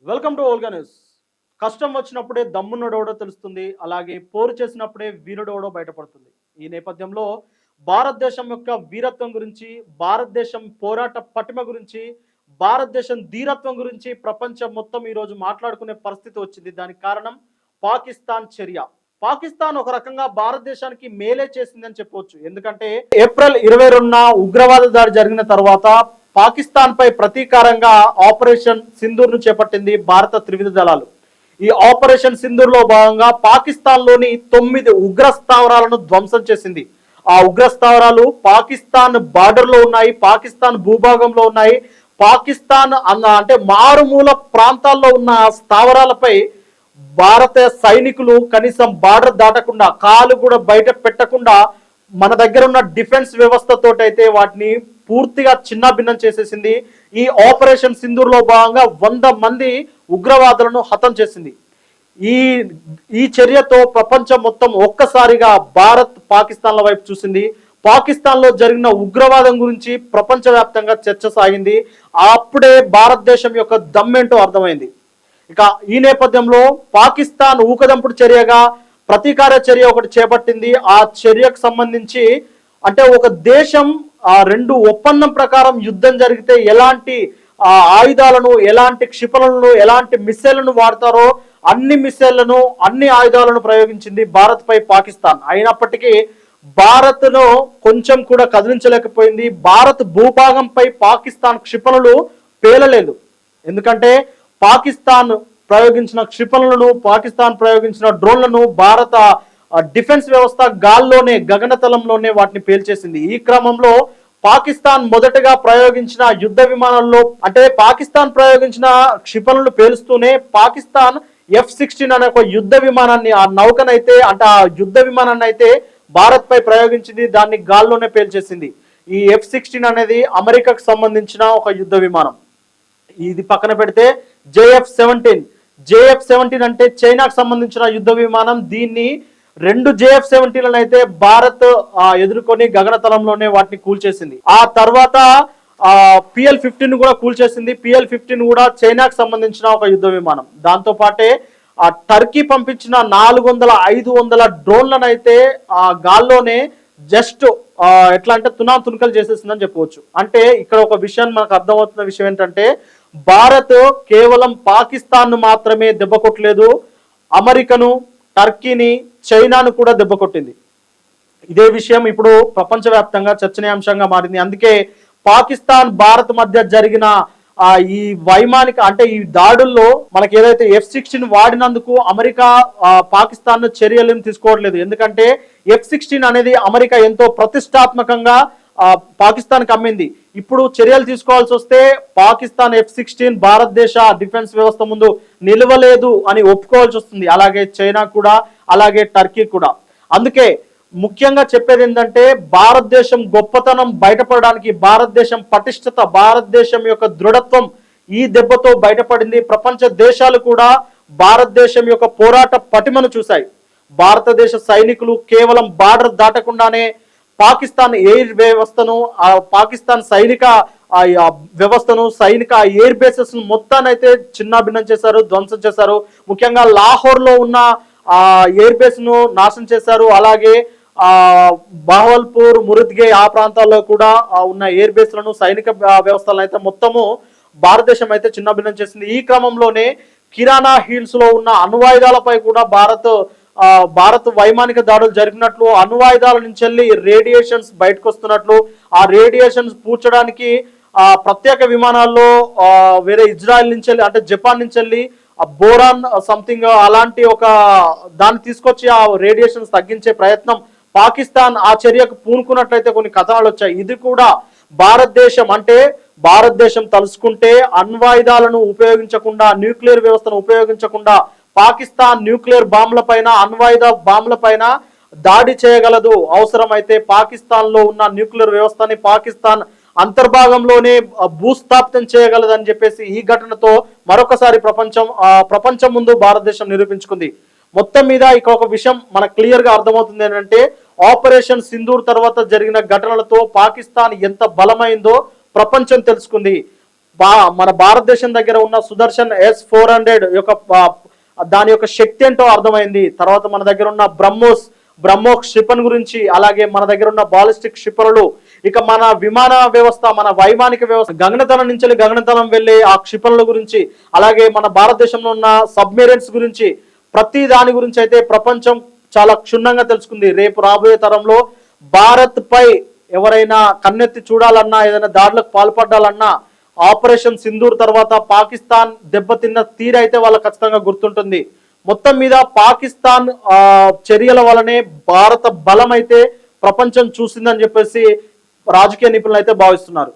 Welcome to Olga news. కష్టం వచ్చినప్పుడే దమ్మున్నోడెవడో తెలుస్తుంది. అలాగే పోరు చేసినప్పుడే వీరుడెవడో బయటపడుతుంది. ఈ నేపథ్యంలో భారతదేశం యొక్క వీరత్వం గురించి, భారతదేశం పోరాట పటిమ గురించి, భారతదేశం ధీరత్వం గురించి ప్రపంచం మొత్తం ఈరోజు మాట్లాడుకునే పరిస్థితి వచ్చింది. దానికి కారణం పాకిస్తాన్ చర్య. పాకిస్తాన్ ఒక రకంగా భారతదేశానికి మేలే చేసిందని చెప్పవచ్చు. ఎందుకంటే ఏప్రిల్ 22న ఉగ్రవాద దాడి జరిగిన తర్వాత పాకిస్తాన్ పై ప్రతీకారంగా ఆపరేషన్ సింధూర్ ను చేపట్టింది భారత త్రివిధ దళాలు. ఈ ఆపరేషన్ సింధూర్ లో భాగంగా పాకిస్తాన్ లోని 9 ఉగ్ర స్థావరాలను ధ్వంసం చేసింది. ఆ ఉగ్ర స్థావరాలు పాకిస్తాన్ బార్డర్ లో ఉన్నాయి, పాకిస్తాన్ భూభాగంలో ఉన్నాయి. పాకిస్తాన్ అంటే మారుమూల ప్రాంతాల్లో ఉన్న స్థావరాలపై భారత సైనికులు కనీసం బార్డర్ దాటకుండా, కాలు కూడా బయట పెట్టకుండా మన దగ్గర ఉన్న డిఫెన్స్ వ్యవస్థతోటైతే వాటిని పూర్తిగా చిన్నాభిన్నం చేసేసింది. ఈ ఆపరేషన్ సింధూర్ లో భాగంగా 100 మంది ఉగ్రవాదులను హతం చేసింది. ఈ ఈ చర్యతో ప్రపంచం మొత్తం ఒక్కసారిగా భారత్ పాకిస్తాన్ల వైపు చూసింది. పాకిస్తాన్ లో జరిగిన ఉగ్రవాదం గురించి ప్రపంచవ్యాప్తంగా చర్చ సాగింది. అప్పుడే భారతదేశం యొక్క దమ్మేంటో అర్థమైంది. ఇక ఈ నేపథ్యంలో పాకిస్తాన్ ఊకదంపుడు చర్యగా ప్రతీకార చర్య ఒకటి చేపట్టింది. ఆ చర్యకు సంబంధించి అంటే ఒక దేశం రెండు ఒప్పందం ప్రకారం యుద్ధం జరిగితే ఎలాంటి ఆయుధాలను, ఎలాంటి క్షిపణులను, ఎలాంటి మిస్సైళ్లను వాడతారో అన్ని మిస్సైళ్లను, అన్ని ఆయుధాలను ప్రయోగించింది భారత్ పై పాకిస్తాన్. అయినప్పటికీ భారత్ను కొంచెం కూడా కదిలించలేకపోయింది. భారత్ భూభాగంపై పాకిస్తాన్ క్షిపణులు పేలలేదు. ఎందుకంటే పాకిస్తాన్ ప్రయోగించిన క్షిపణులను, పాకిస్తాన్ ప్రయోగించిన డ్రోన్లను భారత డిఫెన్స్ వ్యవస్థ గాల్లోనే, గగనతలంలోనే వాటిని పేల్చేసింది. ఈ క్రమంలో పాకిస్తాన్ మొదటగా ప్రయోగించిన యుద్ధ విమానాల్లో అంటే పాకిస్తాన్ ప్రయోగించిన క్షిపణులు పేలుస్తూనే పాకిస్తాన్ F-16 అనే ఒక యుద్ధ విమానాన్ని, ఆ నౌకనైతే అంటే ఆ యుద్ధ విమానాన్ని అయితే భారత్ పై ప్రయోగించింది. దాన్ని గాల్లోనే పేల్చేసింది. ఈ F-16 అనేది అమెరికాకు సంబంధించిన ఒక యుద్ధ విమానం. ఇది పక్కన పెడితే JF-17 అంటే చైనాకు సంబంధించిన యుద్ధ విమానం. దీన్ని 2 JF-17 అయితే భారత్ ఎదుర్కొని గగనతలంలోనే వాటిని కూల్చేసింది. ఆ తర్వాత PL-15 కూడా కూల్చేసింది. PL-15 కూడా చైనాకు సంబంధించిన ఒక యుద్ధ విమానం. దాంతో పాటే టర్కీ పంపించిన 400-500 డ్రోన్లను అయితే గాల్లోనే జస్ట్ ఎట్లా అంటే తునాతునకలు చేసేసిందని చెప్పవచ్చు. అంటే ఇక్కడ ఒక విషయం మనకు అర్థమవుతున్న విషయం ఏంటంటే భారత్ కేవలం పాకిస్తాన్ మాత్రమే దెబ్బ కొట్టలేదు, అమెరికను, టర్కీని, చైనాను కూడా దెబ్బ కొట్టింది. ఇదే విషయం ఇప్పుడు ప్రపంచవ్యాప్తంగా చర్చనీయాంశంగా మారింది. అందుకే పాకిస్తాన్ భారత్ మధ్య జరిగిన ఈ వైమానిక అంటే ఈ దాడుల్లో మనకి ఏదైతే F-16 వాడినందుకు అమెరికా పాకిస్తాన్ చర్యలను తీసుకోవట్లేదు. ఎందుకంటే F-16 అనేది అమెరికా ఎంతో ప్రతిష్టాత్మకంగా పాకిస్తాన్కి అమ్మింది. ఇప్పుడు చర్యలు తీసుకోవాల్సి వస్తే పాకిస్తాన్ F-16 భారతదేశ డిఫెన్స్ వ్యవస్థ ముందు నిలవలేదు అని ఒప్పుకోవాల్సి వస్తుంది. అలాగే చైనా కూడా, అలాగే టర్కీ కూడా. అందుకే ముఖ్యంగా చెప్పేది ఏంటంటే భారతదేశం గొప్పతనం బయటపడడానికి, భారతదేశం పటిష్టత, భారతదేశం యొక్క దృఢత్వం ఈ దెబ్బతో బయటపడింది. ప్రపంచ దేశాలు కూడా భారతదేశం యొక్క పోరాట పటిమను చూశాయి. భారతదేశ సైనికులు కేవలం బార్డర్ దాటకుండానే పాకిస్తాన్ ఎయిర్ వ్యవస్థను, పాకిస్తాన్ సైనిక వ్యవస్థను, సైనిక ఎయిర్ బేసెస్ మొత్తానైతే చిన్నాభిన్నం చేశారు, ధ్వంసం చేశారు. ముఖ్యంగా లాహోర్ లో ఉన్న ఎయిర్ బేస్ ను నాశనం చేశారు. అలాగే బహవల్పూర్, మురుద్గే ఆ ప్రాంతాల్లో కూడా ఉన్న ఎయిర్ బేస్లను, సైనిక వ్యవస్థలను అయితే మొత్తము భారతదేశం అయితే చిన్నాభిన్నం చేసింది. ఈ క్రమంలోనే కిరాణా హిల్స్ లో ఉన్న అణ్వాయుధాలపై కూడా భారత్ వైమానిక దాడులు జరిగినట్లు, అణ్వాయుధాల నుంచి వెళ్ళి రేడియేషన్స్ బయటకు వస్తున్నట్లు, ఆ రేడియేషన్స్ పూడ్చడానికి ప్రత్యేక విమానాల్లో వేరే ఇజ్రాయెల్ నుంచి వెళ్ళి అంటే జపాన్ నుంచి వెళ్ళి బోరాన్ సంథింగ్ అలాంటి ఒక దాన్ని తీసుకొచ్చి ఆ రేడియేషన్స్ తగ్గించే ప్రయత్నం పాకిస్తాన్ ఆ చర్యకు పూనుకున్నట్లయితే కొన్ని కథనాలు వచ్చాయి. ఇది కూడా భారతదేశం తలుసుకుంటే అణ్వాయుధాలను ఉపయోగించకుండా, న్యూక్లియర్ వ్యవస్థను ఉపయోగించకుండా పాకిస్తాన్ న్యూక్లియర్ బాంబుల పైన, అణ్వాయుధ బాంబుల పైన దాడి చేయగలదు. అవసరమైతే పాకిస్తాన్ లో ఉన్న న్యూక్లియర్ వ్యవస్థని పాకిస్తాన్ అంతర్భాగంలోనే భూస్థాపితం చేయగలదని చెప్పేసి ఈ ఘటనతో మరొకసారి ప్రపంచం ముందు భారతదేశం నిరూపించుకుంది. మొత్తం మీద ఇక్కడ ఒక విషయం మనకు క్లియర్ గా అర్థమవుతుంది ఏంటంటే ఆపరేషన్ సింధూర్ తర్వాత జరిగిన ఘటనలతో పాకిస్తాన్ ఎంత బలమైందో ప్రపంచం తెలుసుకుంది. బా మన భారతదేశం దగ్గర ఉన్న సుదర్శన్ S-400 యొక్క దాని యొక్క శక్తి ఏంటో అర్థమైంది. తర్వాత మన దగ్గర ఉన్న బ్రహ్మోస్ క్షిపణి గురించి, అలాగే మన దగ్గర ఉన్న బాలిస్టిక్ క్షిపణులు, ఇక మన విమాన వ్యవస్థ, మన వైమానిక వ్యవస్థ, గగనతలం నుంచి గగనతలం వెళ్ళే ఆ క్షిపణుల గురించి, అలాగే మన భారతదేశంలో ఉన్న సబ్మెరైన్స్ గురించి, ప్రతి దాని గురించి అయితే ప్రపంచం చాలా క్షుణ్ణంగా తెలుసుకుంది. రేపు రాబోయే తరంలో భారత్ పై ఎవరైనా కన్నెత్తి చూడాలన్నా, ఏదైనా దాడులకు పాల్పడాలన్నా, ఆపరేషన్ సింధూర్ తర్వాత పాకిస్తాన్ దెబ్బతిన్న తీరైతే వాళ్ళకి ఖచ్చితంగా గుర్తుంటుంది. మొత్తం మీద పాకిస్తాన్ చర్యల వలనే భారత బలం అయితే ప్రపంచం చూసిందని చెప్పేసి రాజకీయ నిపుణులు అయితే భావిస్తున్నారు.